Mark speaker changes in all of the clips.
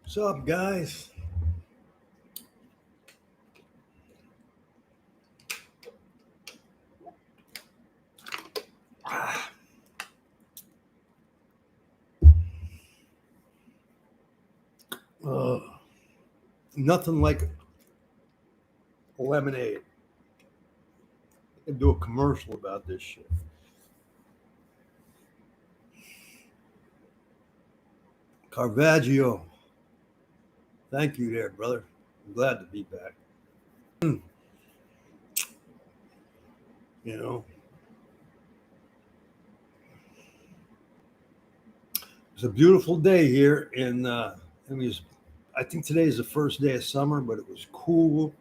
Speaker 1: What's up, guys? Ah, uh, nothing like lemonade. I can do a commercial about this shit. Caravaggio. Thank you there, brother. I'm glad to be back. You know, it's a beautiful day here in, I think today is the first day of summer, but it was cool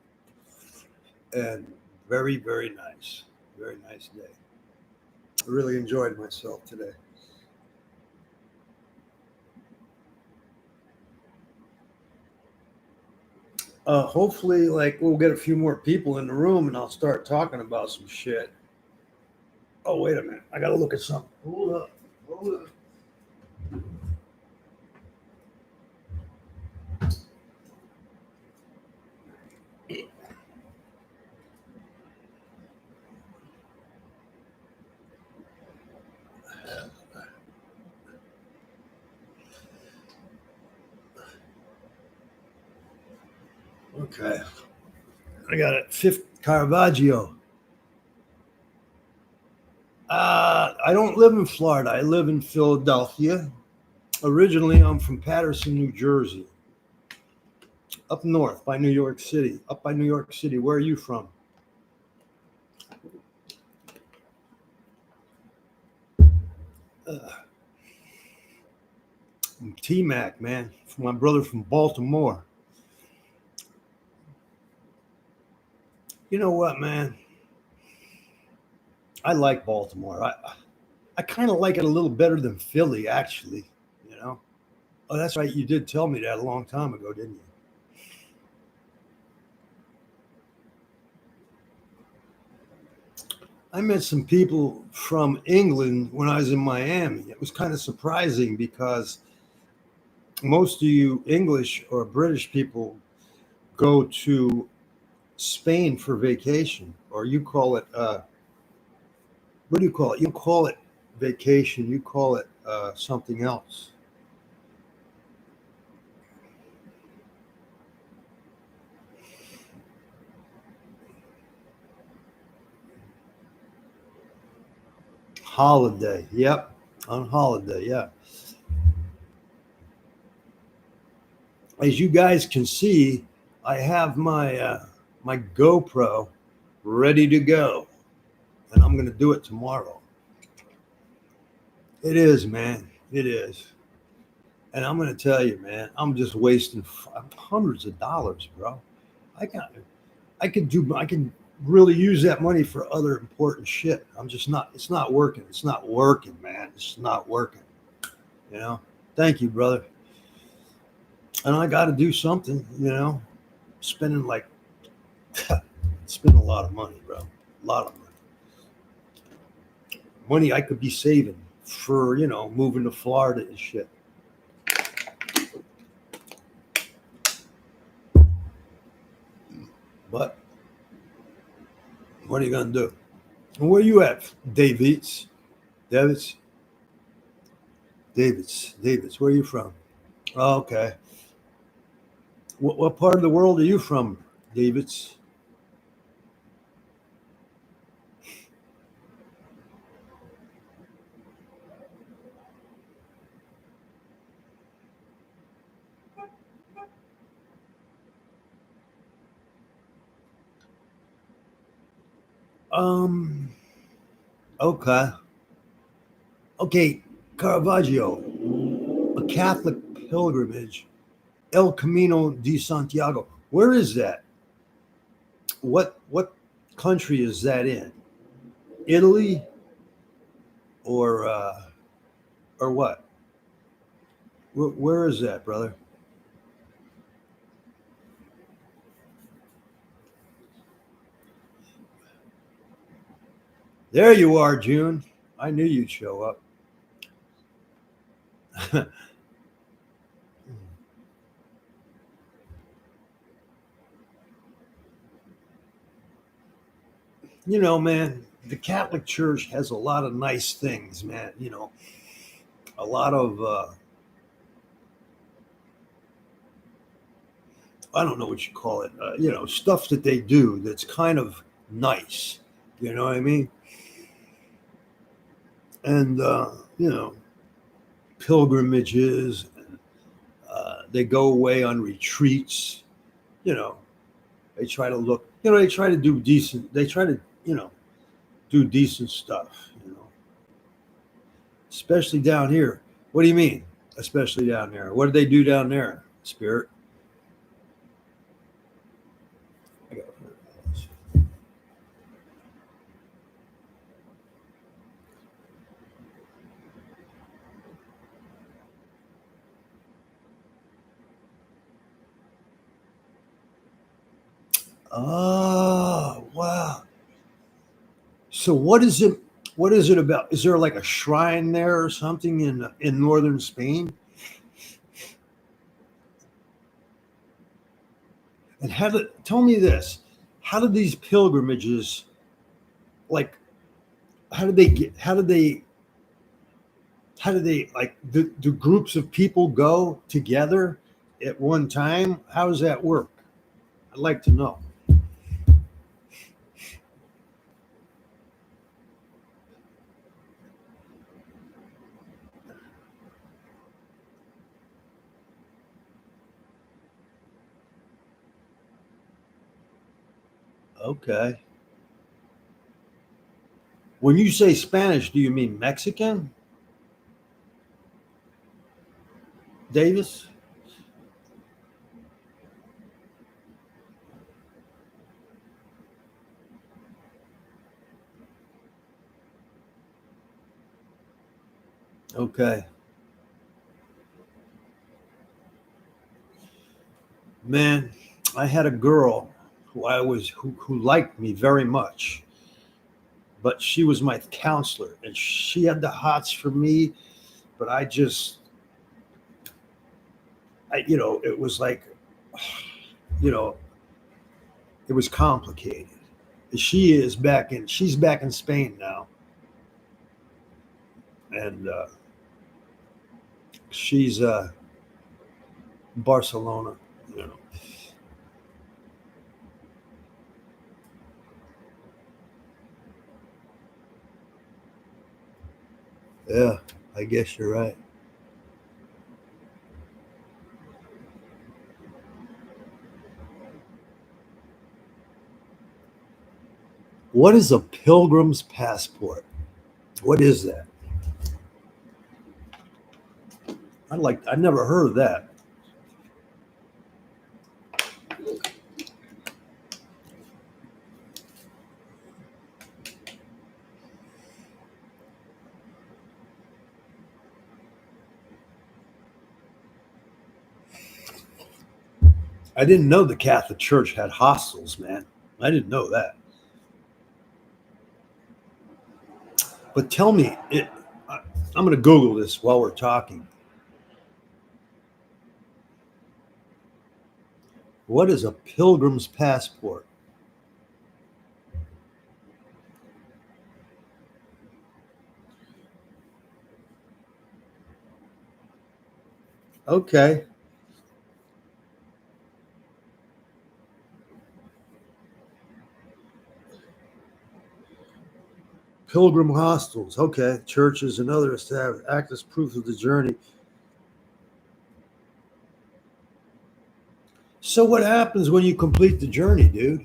Speaker 1: and very, very nice. Very nice day. I really enjoyed myself today. Hopefully, like we'll get a few more people in the room, and I'll start talking about some shit. Oh, wait a minute! I gotta look at something. Hold up, hold up. Okay, I got it. Fifth Caravaggio. I don't live in Florida. I live in Philadelphia. Originally, I'm from Patterson, New Jersey, up north by New York City. Up by New York City. Where are you from? Uh, I'm T Mac, man. From my brother from Baltimore. You know what, man? I like Baltimore. I kind of like it a little better than Philly, actually. You know. Oh, that's right. You did tell me that a long time ago, didn't you? I met some people from England when I was in Miami. It was kind of surprising because most of you English or British people go to Spain for vacation, or you call it, what do you call it? You call it vacation, you call it something else. Holiday. Yep. On holiday. Yeah. As you guys can see, I have my GoPro ready to go, and I'm going to do it tomorrow. It is, man. It is. And I'm going to tell you, man, I'm just wasting hundreds of dollars, bro. I got, I can really use that money for other important shit. I'm just not, it's not working. It's not working, man. It's not working. You know, thank you, brother. And I got to do something, spending like, spend a lot of money, bro. A lot of money. Money I could be saving for, moving to Florida and shit. But what are you going to do? And where you at, Davids? Davids? Davids. Where are you from? Oh, okay. What part of the world are you from, Davids? Um, okay. Okay, Caravaggio, a Catholic pilgrimage, El Camino de Santiago. Where is that? What country is that in? Italy or what? Where is that, brother? There you are, June. I knew you'd show up. Man, the Catholic Church has a lot of nice things, man. A lot of I don't know what you call it, stuff that they do that's kind of nice. You know what I mean? And pilgrimages. They go away on retreats. You know, they try to look. They try to do decent. They try to do decent stuff. Especially down here. What do you mean? Especially down there. What do they do down there, Spirit? I got Oh, wow. So what is it? What is it about? Is there like a shrine there or something in northern Spain? And tell me this? How do these pilgrimages, like, how do they get? How do they like? Do groups of people go together at one time? How does that work? I'd like to know. Okay. When you say Spanish, do you mean Mexican, Davis? Okay. Man, I had a girl who liked me very much, but she was my counselor and she had the hots for me, but it was like, you know, it was complicated. She's back in Spain now, and she's Barcelona. You know, yeah, I guess you're right. What is a pilgrim's passport? What is that? I never heard of that. I didn't know the Catholic Church had hostels, man. I didn't know that. But tell me, I'm going to Google this while we're talking. What is a pilgrim's passport? Okay. Pilgrim hostels. Okay. Churches and other established act as proof of the journey. So what happens when you complete the journey, dude?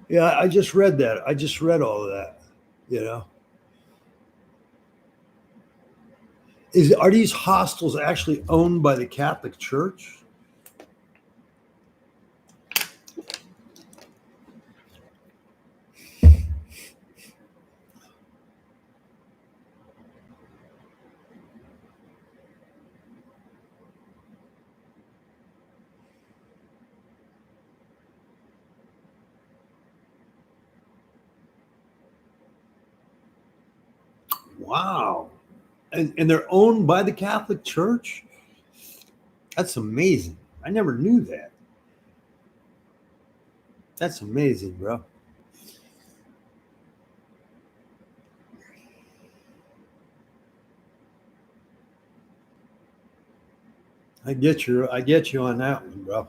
Speaker 1: Yeah, I just read that. I just read all of that. You know, are these hostels actually owned by the Catholic Church? Wow. And they're owned by the Catholic Church? That's amazing. I never knew that. That's amazing, bro. I get you on that one, bro.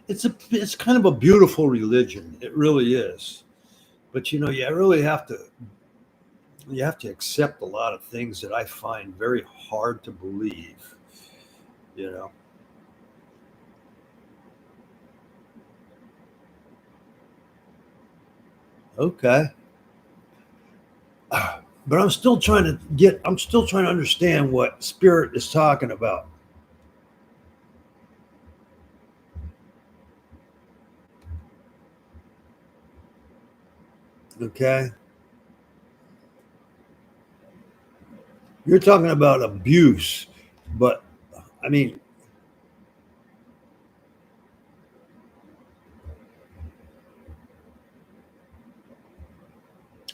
Speaker 1: It's kind of a beautiful religion. It really is. But you have to accept a lot of things that I find very hard to believe, you know. Okay. But I'm still trying to understand what spirit is talking about. Okay. You're talking about abuse, but I mean,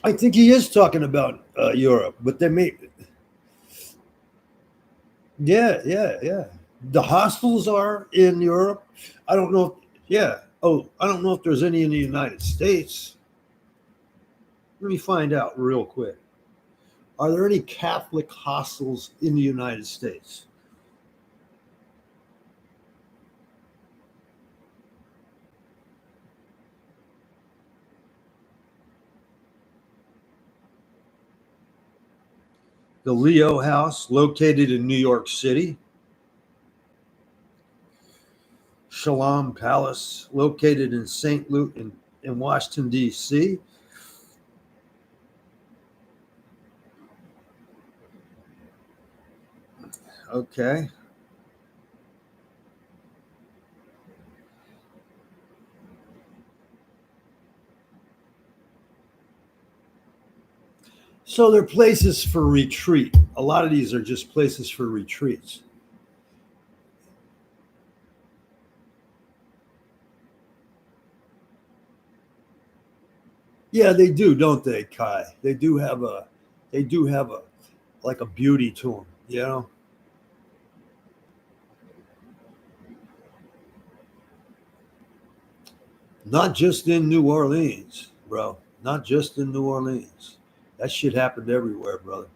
Speaker 1: I think he is talking about Europe, but they may, yeah, yeah, yeah. The hostels are in Europe. I don't know. Yeah. Oh, I don't know if there's any in the United States. Let me find out real quick. Are there any Catholic hostels in the United States? The Leo House, located in New York City. Shalom Palace, located in St. Louis in Washington, D.C. Okay. So they're places for retreat. A lot of these are just places for retreats. Yeah, they do, don't they, Kai? They do have a like a beauty to them, you know? Not just in New Orleans, bro. Not just in New Orleans. That shit happened everywhere, brother.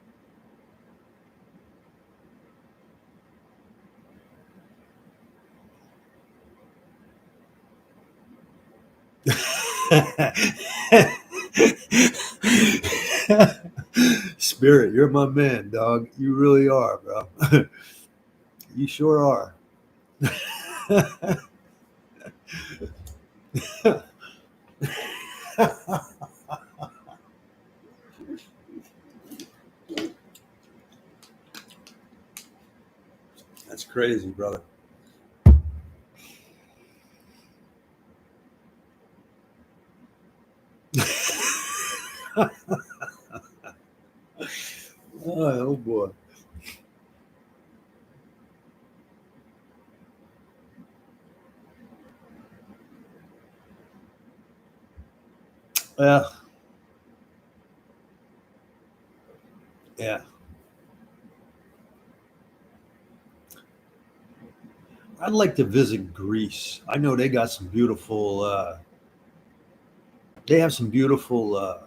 Speaker 1: Spirit, you're my man, dog. You really are, bro. You sure are. That's crazy, brother. Oh boy. Yeah, yeah. I'd like to visit Greece. I know they got some beautiful. They have some beautiful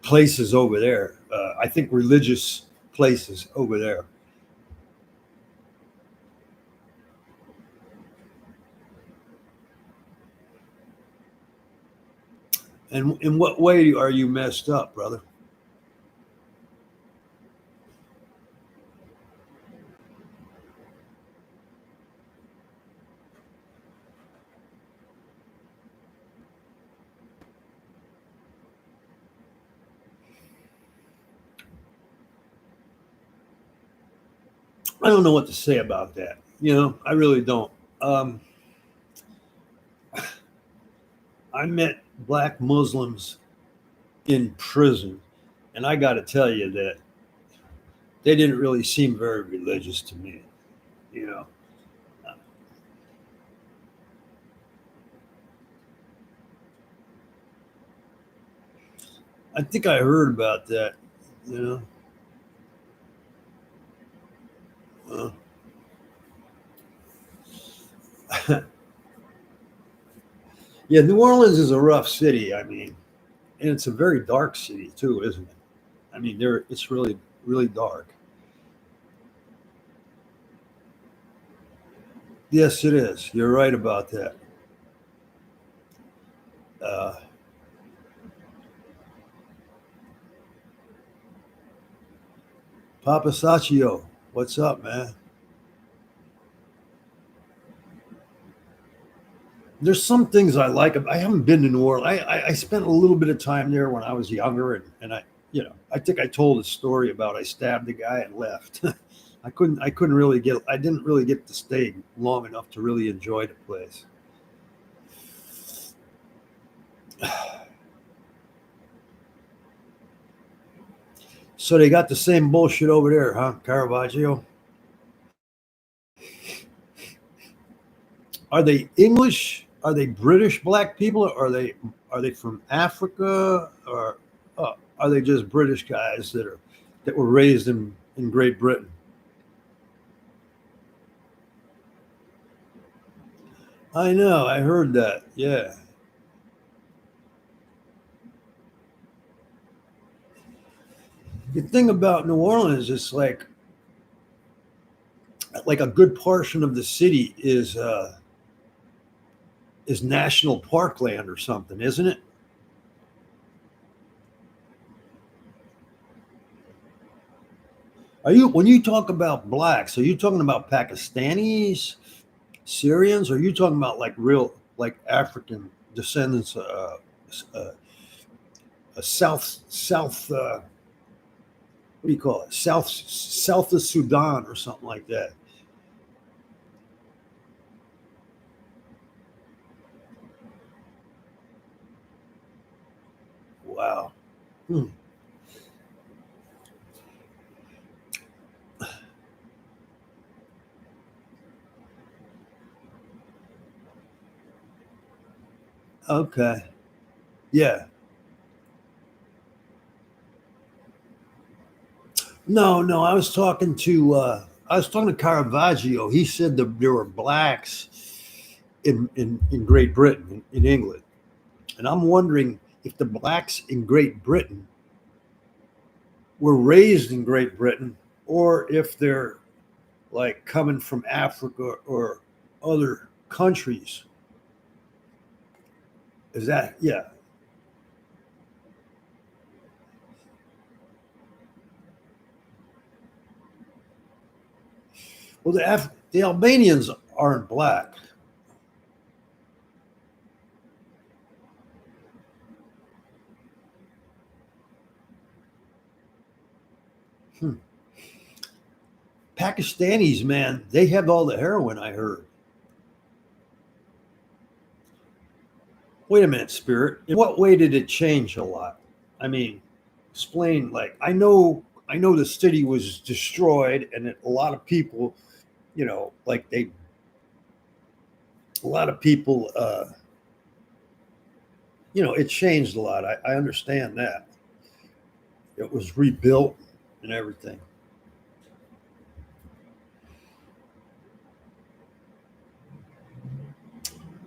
Speaker 1: places over there. I think religious places over there. And in what way are you messed up, brother? I don't know what to say about that. I really don't. Um, I met black Muslims in prison, and I got to tell you that they didn't really seem very religious to me. You know, I think I heard about that. You know, Uh, yeah, New Orleans is a rough city. I mean, and it's a very dark city too, isn't it? I mean, it's really really dark. Yes, it is. You're right about that. Uh, Papa Saccio, what's up, man? There's some things I like. I haven't been to New Orleans. I spent a little bit of time there when I was younger, and I think I told a story about I stabbed a guy and left. I didn't really get to stay long enough to really enjoy the place. So they got the same bullshit over there, huh, Caravaggio? Are they English? Are they British black people? Are they from Africa, or are they just British guys that were raised in Great Britain? I know. I heard that. Yeah. The thing about New Orleans is like a good portion of the city is national park land or something, isn't it? Are you when you talk about blacks? Are you talking about Pakistanis, Syrians? Or are you talking about like real like African descendants? Uh, South. What do you call it? South of Sudan or something like that. Wow. Hmm. Okay. Yeah. No, no. I was talking to Caravaggio. He said that there were blacks in Great Britain, in England, and I'm wondering if the blacks in Great Britain were raised in Great Britain, or if they're like coming from Africa or other countries. Is that yeah? Well, the Albanians aren't black. Hmm. Pakistanis, man, they have all the heroin. I heard. Wait a minute, Spirit. In what way did it change a lot? I mean, explain. Like, I know the city was destroyed, and a lot of people, like a lot of people, it changed a lot. I understand that it was rebuilt and everything.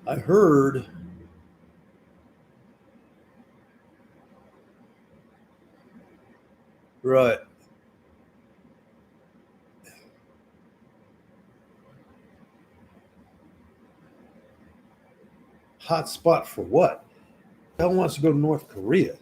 Speaker 1: I heard, right? Hot spot for what? Hell wants to go to North Korea.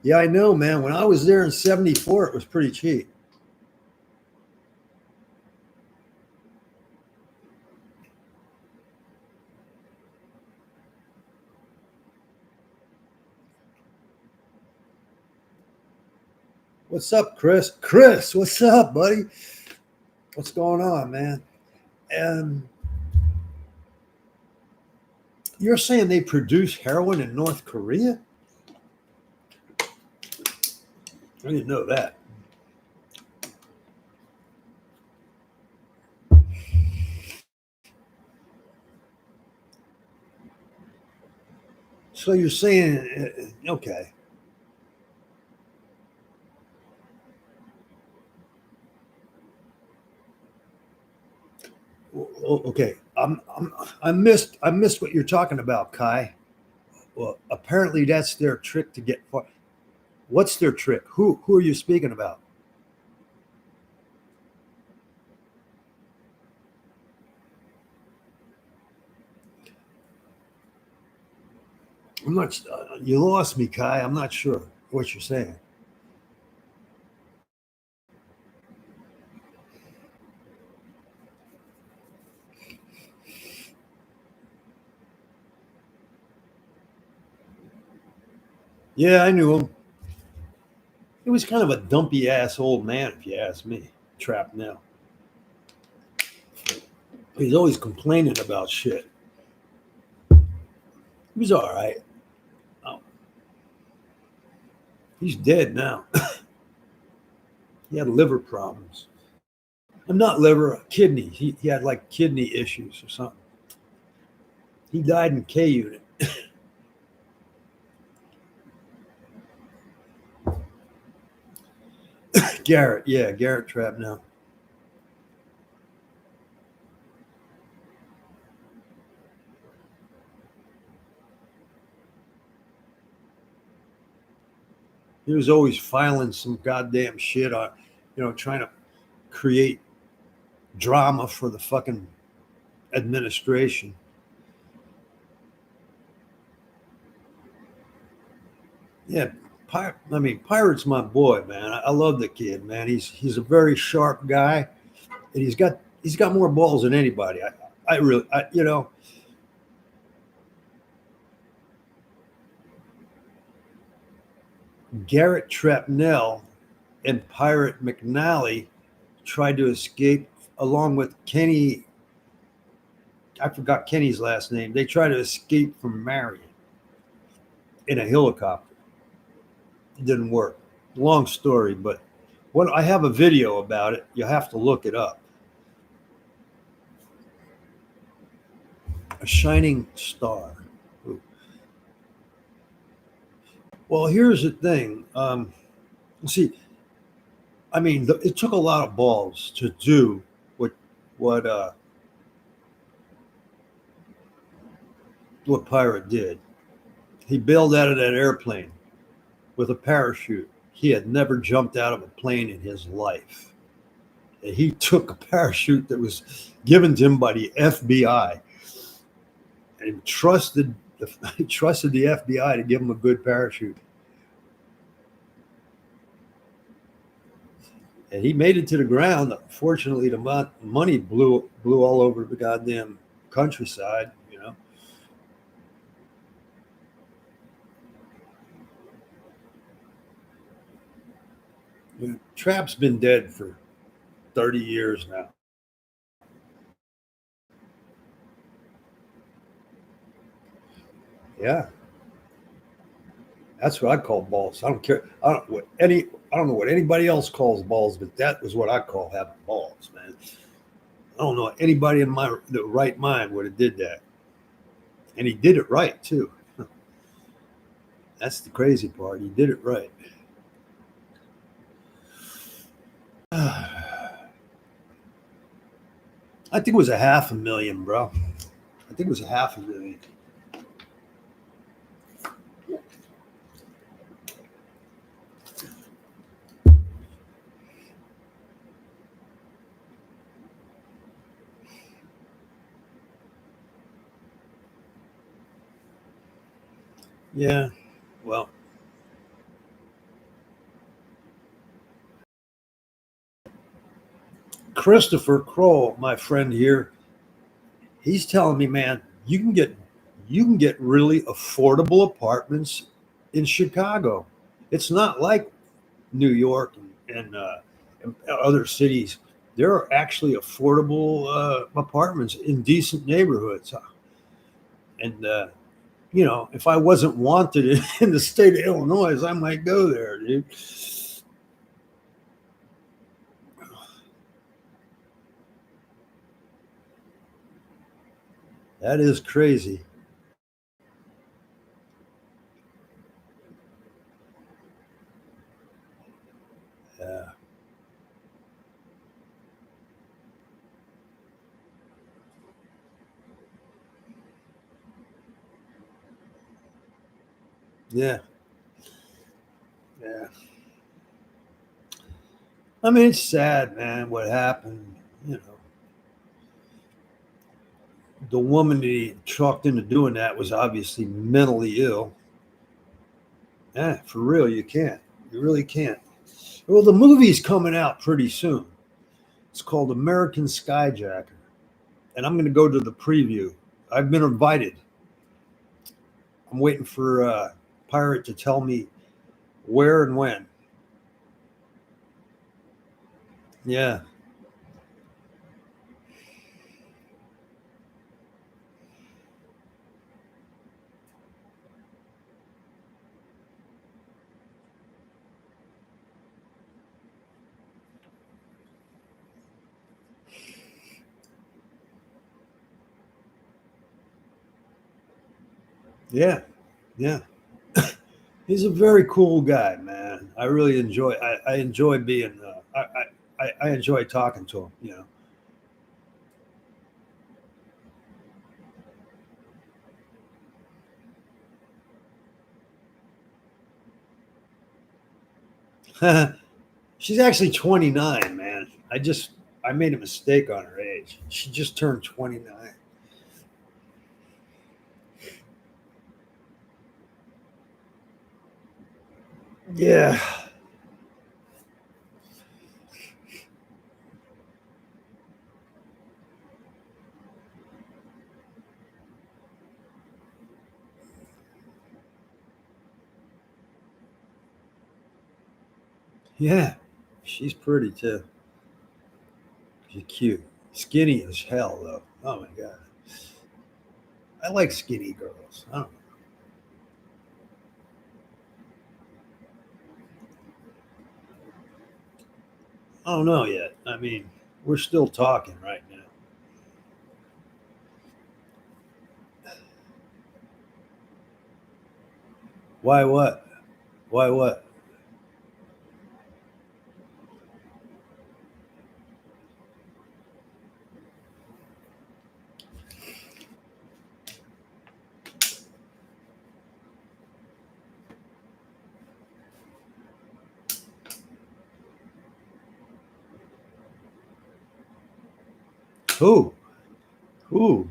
Speaker 1: Yeah, I know, man. When I was there in '74, it was pretty cheap. What's up, Chris? Chris, what's up, buddy? What's going on, man? And you're saying they produce heroin in North Korea? I didn't know that. So you're saying, okay. Okay, I missed what you're talking about, Kai. Well, apparently that's their trick to get far. What's their trick? Who are you speaking about? I'm not. You lost me, Kai. I'm not sure what you're saying. Yeah, I knew him. He was kind of a dumpy ass old man, if you ask me. Trapped now. He's always complaining about shit. He was all right. Oh, he's dead now. He had liver problems. I'm not liver, kidney. He had like kidney issues or something. He died in K unit. Garrett, yeah, Garrett Trapp now. He was always filing some goddamn shit on, trying to create drama for the fucking administration. Yeah, I mean, Pirate's my boy, man. I love the kid, man. He's a very sharp guy, and he's got more balls than anybody. I really, Garrett Trapnell and Pirate McNally tried to escape along with Kenny. I forgot Kenny's last name. They tried to escape from Marion in a helicopter. It didn't work. Long story, but what I have a video about it. You have to look it up. A shining star. Well, here's the thing. See, I mean, it took a lot of balls to do what what Pirate did. He bailed out of that airplane with a parachute. He had never jumped out of a plane in his life. And he took a parachute that was given to him by the FBI and he trusted the FBI to give him a good parachute. And he made it to the ground. Fortunately, the money blew all over the goddamn countryside. Trap's been dead for 30 years now. Yeah, that's what I call balls. I don't care. I don't know what anybody else calls balls, but that was what I call having balls, man. I don't know anybody in the right mind would have did that, and he did it right too. That's the crazy part. He did it right. I think it was a half a million, bro. I think it was a half a million. Yeah. Well, Christopher Kroll, my friend here, he's telling me, man, you can get really affordable apartments in Chicago. It's not like New York and other cities. There are actually affordable apartments in decent neighborhoods, and if I wasn't wanted in the state of Illinois, I might go there, dude. That is crazy. Yeah. Yeah. Yeah. I mean, it's sad, man, what happened. You know, the woman that he chalked into doing that was obviously mentally ill. Yeah, for real, you can't. You really can't. Well, the movie's coming out pretty soon. It's called American Skyjacker, and I'm going to go to the preview. I've been invited. I'm waiting for Pirate to tell me where and when. Yeah, yeah, yeah. He's a very cool guy, man. I really enjoy. I enjoy being. I enjoy talking to him. You know. She's actually 29, man. I made a mistake on her age. She just turned 29. Yeah, yeah. She's pretty too. She's cute. Skinny as hell though. Oh my god. I like skinny girls. I don't know yet. I mean, we're still talking right now. Why what? Why what? Who? Who?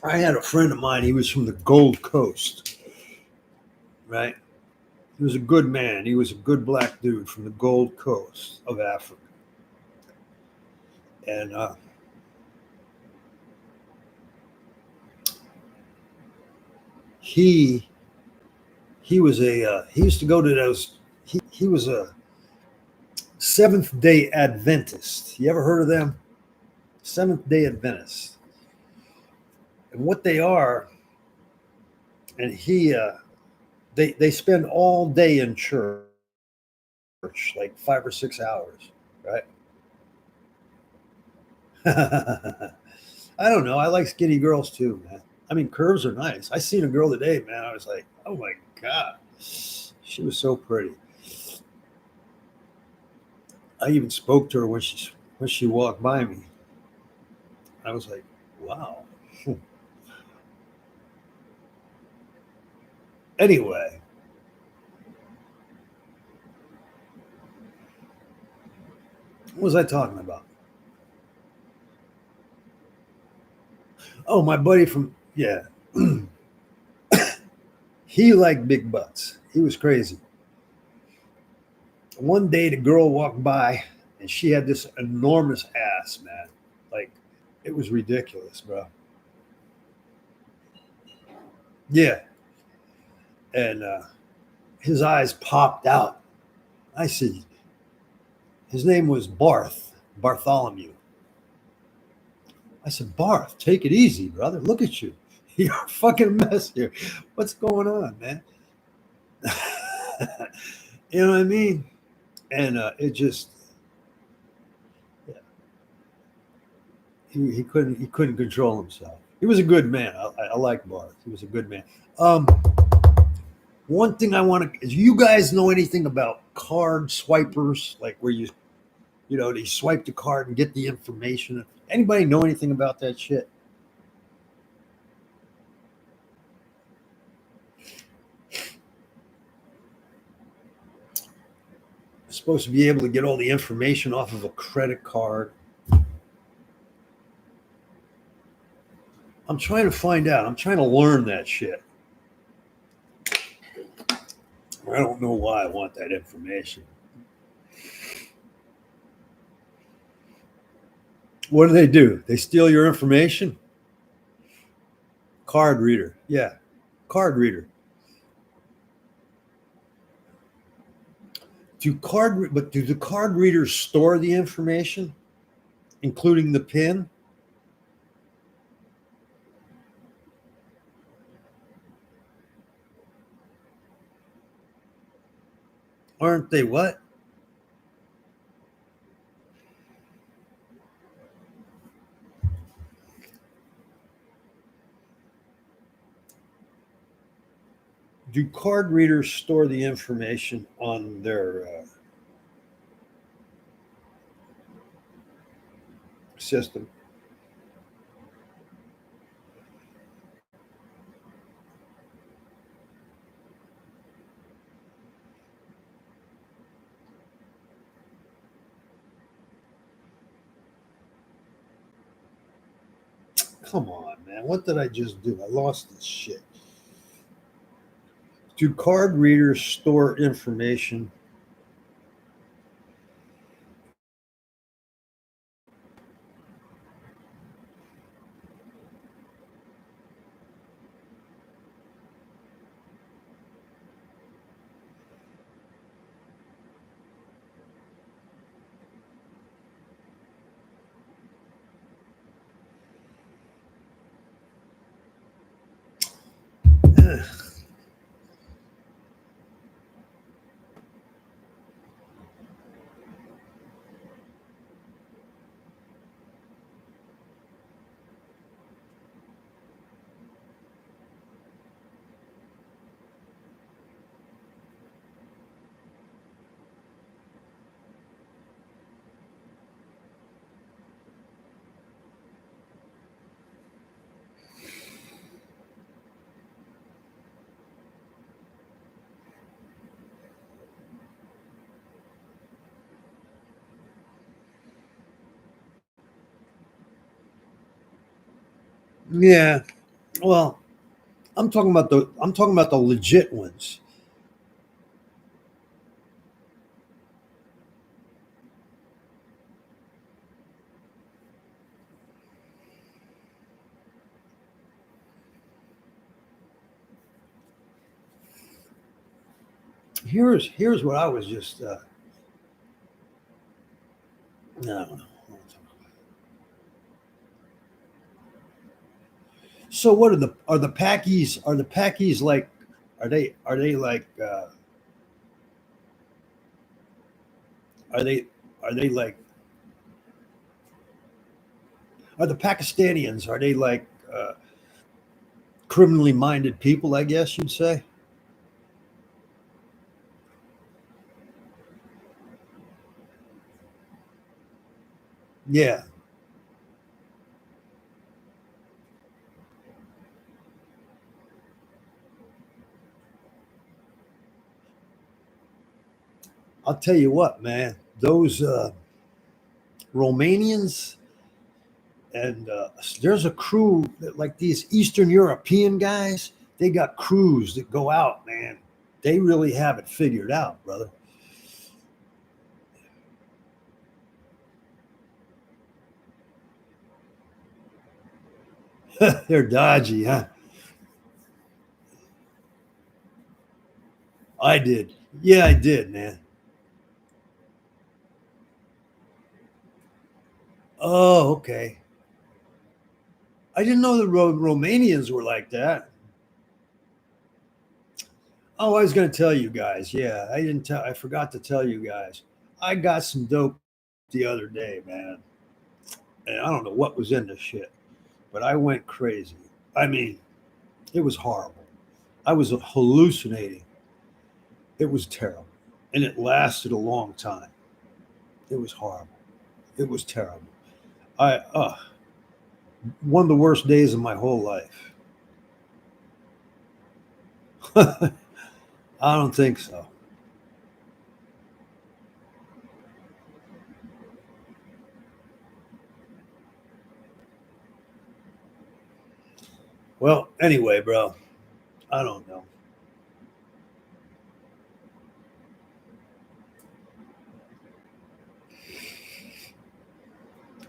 Speaker 1: I had a friend of mine. He was from the Gold Coast, right? He was a good man. He was a good black dude from the Gold Coast of Africa, and he he used to go to those. He was a Seventh Day Adventist. You ever heard of them? Seventh Day Adventists, and what they are, and they spend all day in church, like 5 or 6 hours, right? I don't know. I like skinny girls too, man. I mean, curves are nice. I seen a girl today, man. I was like, oh my god, she was so pretty. I even spoke to her when she walked by me. I was like, wow. Anyway, what was I talking about? Oh, my buddy from yeah, he liked big butts. He was crazy. One day, the girl walked by, and she had this enormous ass, man. Like, it was ridiculous, bro. Yeah, and his eyes popped out. I see. His name was Bartholomew. I said, Barth, take it easy, brother. Look at you. You're a fucking mess here. What's going on, man? You know what I mean? And it just, he couldn't control himself. He was a good man. I like Barth. He was a good man. Um, One thing I want to is you guys know anything about card swipers, like where they swipe the card and get the information. Anybody know anything about that shit? Supposed to be able to get all the information off of a credit card. I'm trying to find out. I'm trying to learn that shit. I don't know why I want that information. What do? They steal your information? Card reader. Yeah. Card reader. Do the card readers store the information, including the PIN? Aren't they what? Do card readers store the information on their system? Come on, man. What did I just do? I lost this shit. Do card readers store information? Yeah. Well, I'm talking about the legit ones. Here's what I was just no. So what are the Packies like? Are they like are they are they like are the Pakistanians, are they like criminally minded people, I guess you'd say? Yeah. I'll tell you what, man. Those Romanians and there's a crew that, like these Eastern European guys, they got crews that go out, man. They really have it figured out, brother. They're dodgy, huh? I did. Yeah, I did, man. Oh, okay. I didn't know the Romanians were like that. Oh, I was going to tell you guys. Yeah, I didn't tell. I forgot to tell you guys. I got some dope the other day, man. And I don't know what was in this shit, but I went crazy. I mean, it was horrible. I was hallucinating. It was terrible. And it lasted a long time. It was horrible. It was terrible. I one of the worst days of my whole life. I don't think so. Well, anyway, bro, I don't know.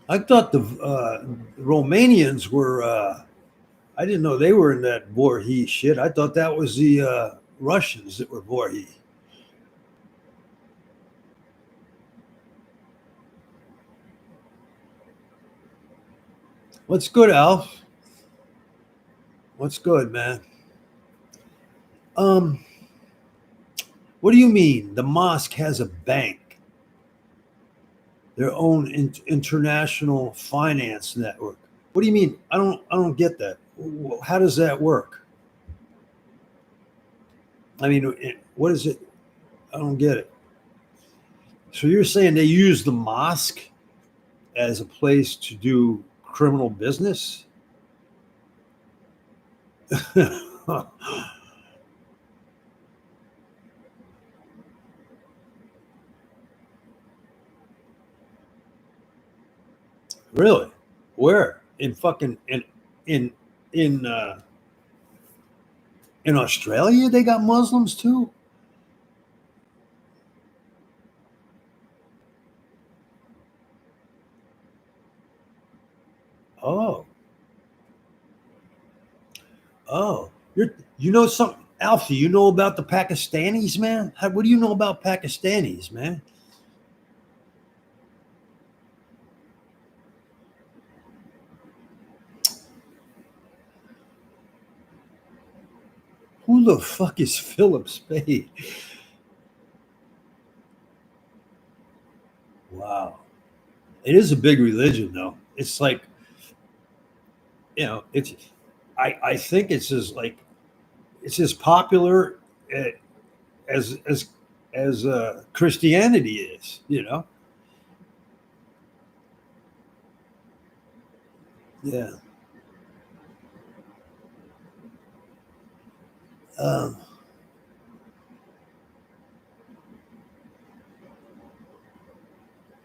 Speaker 1: I thought the Romanians were. I didn't know they were in that Voorhees shit. I thought that was the Russians that were Voorhees. What's good, Alf? What's good, man? Um, what do you mean? The mosque has a bank, their own international finance network. What do you mean? I don't get that. How does that work? I mean, what is it? I don't get it. So you're saying they use the mosque as a place to do criminal business? Really? Where? In fucking in in in Australia they got Muslims too? Oh. Oh. You know something, Alfie, you know about the Pakistanis, man? What do you know about Pakistanis, man? Who the fuck is Philip Spade? Wow. It is a big religion though. It's like, it's I think it's as popular eh, as Christianity is. Yeah. Um,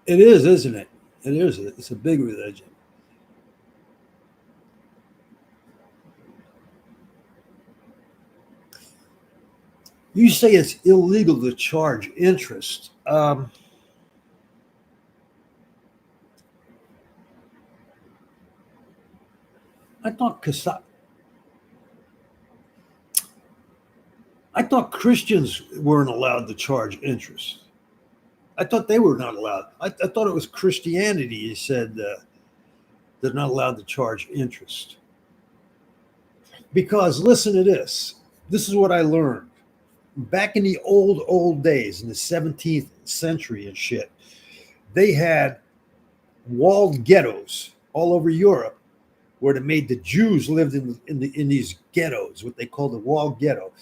Speaker 1: it is, isn't it? It is. It's a big religion. You say it's illegal to charge interest. I thought I thought Christians weren't allowed to charge interest. I thought they were not allowed. I thought it was Christianity. You said they're not allowed to charge interest because listen to this. This is what I learned back in the old days in the 17th century and shit. They had walled ghettos all over Europe where they made the Jews lived in these ghettos, what they call the walled ghetto,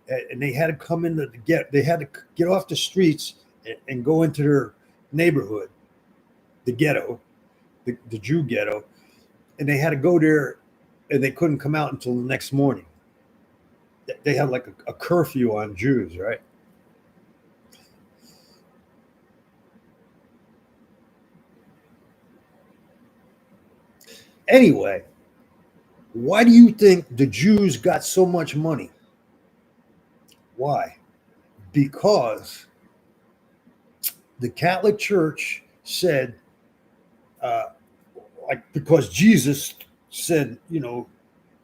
Speaker 1: and they had to come into the get. They had to get off the streets and go into their neighborhood, the ghetto, the Jew ghetto, and they had to go there, and they couldn't come out until the next morning. They had like a curfew on Jews, right? Anyway, why do you think the Jews got so much money? Why? Because the Catholic Church said, uh, because Jesus said,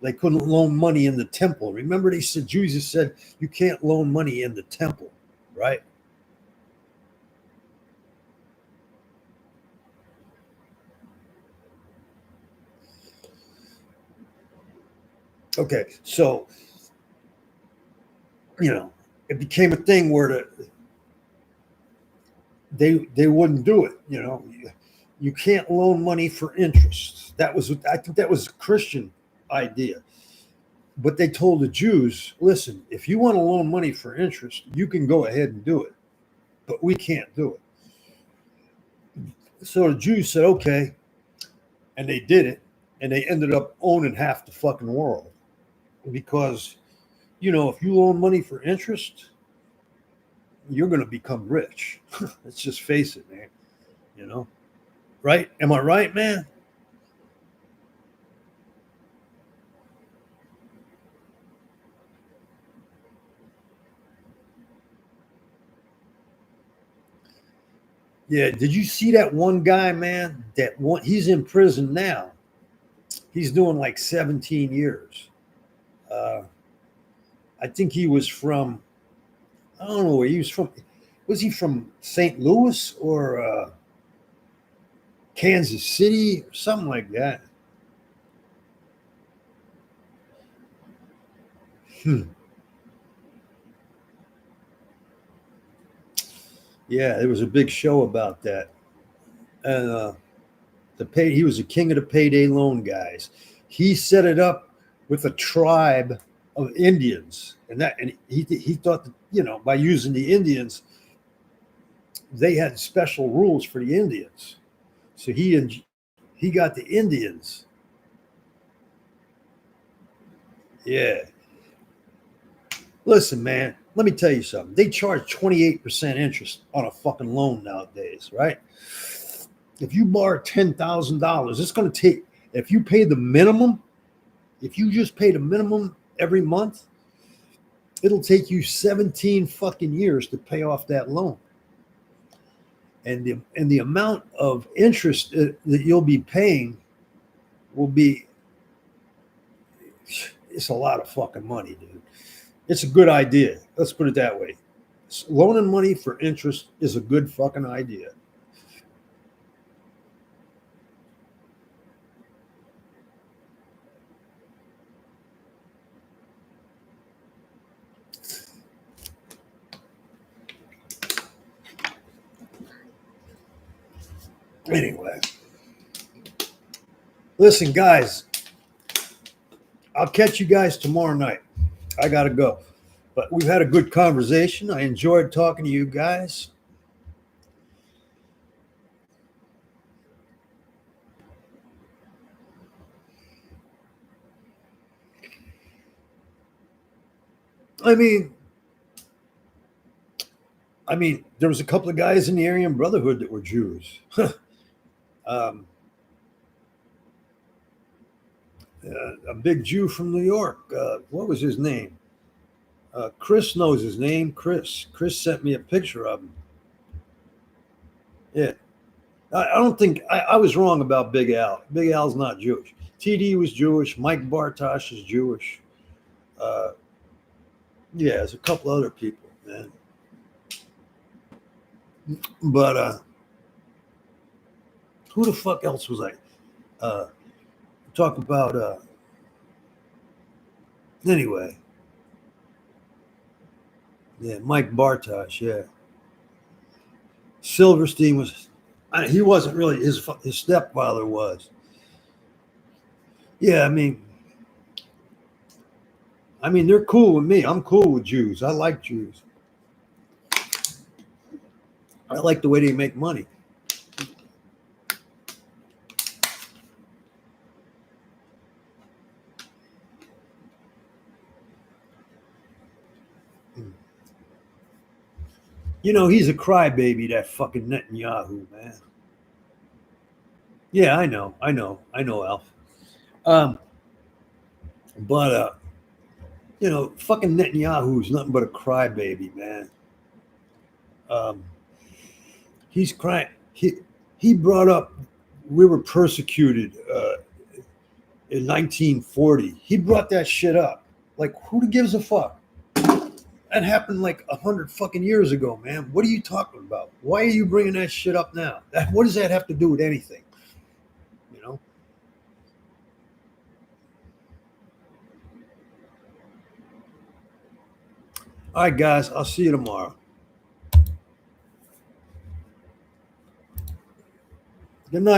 Speaker 1: they couldn't loan money in the temple. Remember, they said Jesus said you can't loan money in the temple, right? Okay, so it became a thing where they wouldn't do it. You can't loan money for interest. I think that was a Christian idea. But they told the Jews, listen, if you want to loan money for interest, you can go ahead and do it, but we can't do it. So the Jews said, okay, and they did it, and they ended up owning half the fucking world because, if you loan money for interest, you're going to become rich. Let's just face it, man. Right? Am I right, man? Yeah. Did you see that one guy, man? He's in prison now. He's doing like 17 years. Uh, I think he was from, I don't know where he was from. Was he from St. Louis or Kansas City or something like that? Hmm. Yeah, there was a big show about that. And he was the king of the payday loan guys. He set it up with a tribe of Indians, and he thought that, by using the Indians, they had special rules for the Indians. So he got the Indians. Yeah. Listen, man, let me tell you something. They charge 28% interest on a fucking loan nowadays, right? If you borrow $10,000, it's going to take, if you pay the minimum, if you just pay the minimum every month, it'll take you 17 fucking years to pay off that loan. And the amount of interest that you'll be paying will be, it's a lot of fucking money, dude. It's a good idea. Let's put it that way. Loaning money for interest is a good fucking idea. Anyway, listen, guys, I'll catch you guys tomorrow night. I got to go. But we've had a good conversation. I enjoyed talking to you guys. I mean, there was a couple of guys in the Aryan Brotherhood that were Jews. um, a big Jew from New York. What was his name? Chris knows his name. Chris sent me a picture of him. Yeah. I don't think I was wrong about Big Al. Big Al's not Jewish. TD was Jewish. Mike Bartosh is Jewish. Uh, yeah, there's a couple other people, man. But who the fuck else was I talking about? Anyway, yeah, Mike Bartosh. Yeah, Silverstein was. He wasn't really his stepfather was. Yeah, they're cool with me. I'm cool with Jews. I like Jews. I like the way they make money. He's a crybaby, that fucking Netanyahu, man. Yeah, I know, Alf. Um, but fucking Netanyahu is nothing but a crybaby, man. Um, he's crying. He brought up we were persecuted in 1940. He brought that shit up. Like, who gives a fuck? That happened like 100 fucking years ago, man. What are you talking about? Why are you bringing that shit up now? What does that have to do with anything? You know? All right, guys. I'll see you tomorrow. Good night.